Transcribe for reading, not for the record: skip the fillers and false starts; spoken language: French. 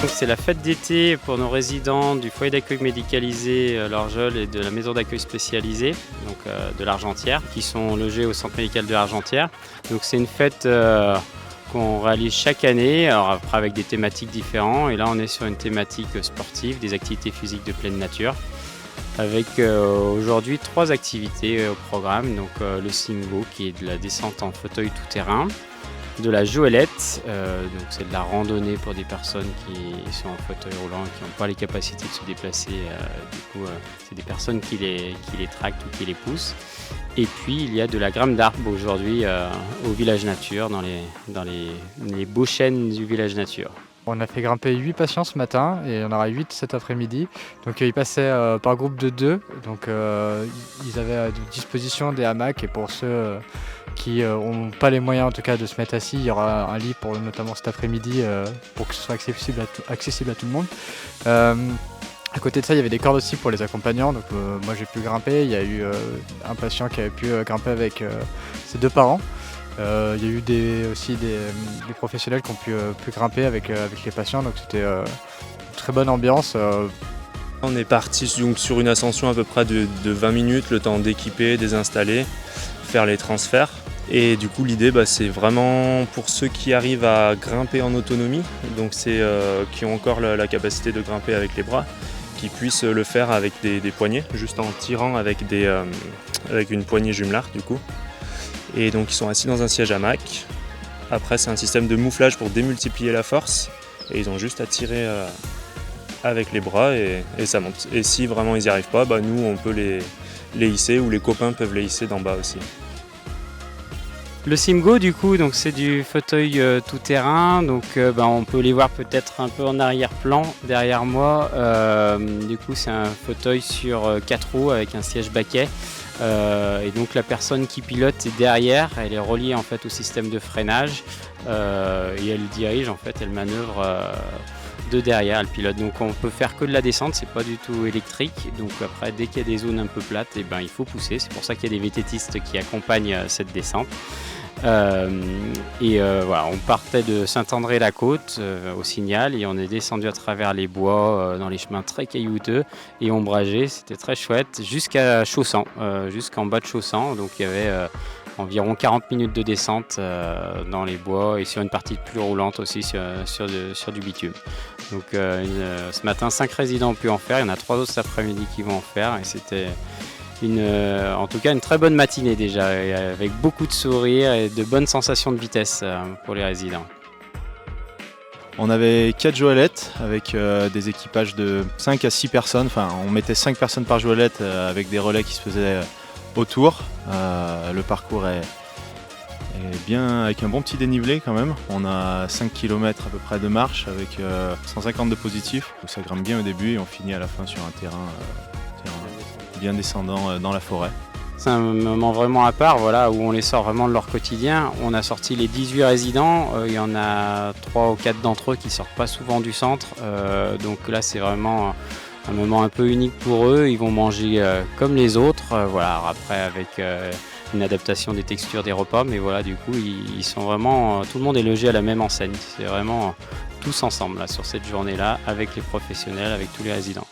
C'est la fête d'été pour nos résidents du foyer d'accueil médicalisé l'Orgeol et de la maison d'accueil spécialisée donc, de l'Argentière qui sont logés au centre médical de l'Argentière. Donc c'est une fête qu'on réalise chaque année, alors après avec des thématiques différentes. Et là on est sur une thématique sportive, des activités physiques de pleine nature. Avec aujourd'hui 3 activités au programme, donc le Simgo qui est de la descente en fauteuil tout-terrain, de la Joëlette, donc c'est de la randonnée pour des personnes qui sont en fauteuil roulant et qui n'ont pas les capacités de se déplacer, du coup c'est des personnes qui les tractent ou qui les poussent. Et puis il y a de la grimpe d'arbre aujourd'hui au village nature, dans les beaux chênes du village nature. On a fait grimper 8 patients ce matin et on aura 8 cet après-midi. Donc ils passaient par groupe de 2, donc ils avaient à disposition des hamacs et pour ceux qui n'ont pas les moyens en tout cas de se mettre assis, il y aura un lit pour notamment cet après-midi pour que ce soit accessible à tout le monde. À côté de ça, il y avait des cordes aussi pour les accompagnants, donc moi j'ai pu grimper. Il y a eu un patient qui avait pu grimper avec ses 2 parents. Il y a eu aussi des professionnels qui ont pu grimper avec les patients, donc c'était une très bonne ambiance. On est parti donc sur une ascension à peu près de 20 minutes, le temps d'équiper, désinstaller, faire les transferts. Et du coup l'idée c'est vraiment pour ceux qui arrivent à grimper en autonomie, donc qui ont encore la capacité de grimper avec les bras, qui puissent le faire avec des poignées, juste en tirant avec une poignée jumelard du coup. Et donc ils sont assis dans un siège hamac. Après c'est un système de mouflage pour démultiplier la force et ils ont juste à tirer avec les bras et ça monte. Et si vraiment ils n'y arrivent pas, nous on peut les hisser ou les copains peuvent les hisser d'en bas aussi. Le Simgo du coup donc c'est du fauteuil tout-terrain, donc on peut les voir peut-être un peu en arrière-plan derrière moi. Du coup c'est un fauteuil sur 4 roues avec un siège baquet. Et donc la personne qui pilote est derrière, elle est reliée en fait au système de freinage et elle dirige en fait, elle manœuvre de derrière, elle pilote. Donc on peut faire que de la descente, c'est pas du tout électrique. Donc après dès qu'il y a des zones un peu plates, il faut pousser. C'est pour ça qu'il y a des VTTistes qui accompagnent cette descente. On partait de Saint-André-la-Côte au Signal et on est descendu à travers les bois dans les chemins très caillouteux et ombragés, c'était très chouette, jusqu'à Chaussan, jusqu'en bas de Chaussan. Donc il y avait environ 40 minutes de descente dans les bois et sur une partie plus roulante aussi sur du bitume. Donc ce matin 5 résidents ont pu en faire, il y en a 3 autres cet après-midi qui vont en faire et c'était en tout cas une très bonne matinée déjà, avec beaucoup de sourires et de bonnes sensations de vitesse pour les résidents. On avait 4 joëlettes avec des équipages de 5 à 6 personnes, enfin on mettait 5 personnes par joëlette avec des relais qui se faisaient autour. Le parcours est bien, avec un bon petit dénivelé quand même. On a 5 km à peu près de marche avec 150 de positifs, donc ça grimpe bien au début et on finit à la fin sur un terrain bien descendant dans la forêt. C'est un moment vraiment à part, où on les sort vraiment de leur quotidien. On a sorti les 18 résidents, il y en a 3 ou 4 d'entre eux qui sortent pas souvent du centre. Donc là c'est vraiment un moment un peu unique pour eux. Ils vont manger comme les autres, après avec une adaptation des textures des repas, mais du coup ils sont vraiment, tout le monde est logé à la même enseigne. C'est vraiment tous ensemble là, sur cette journée-là, avec les professionnels, avec tous les résidents.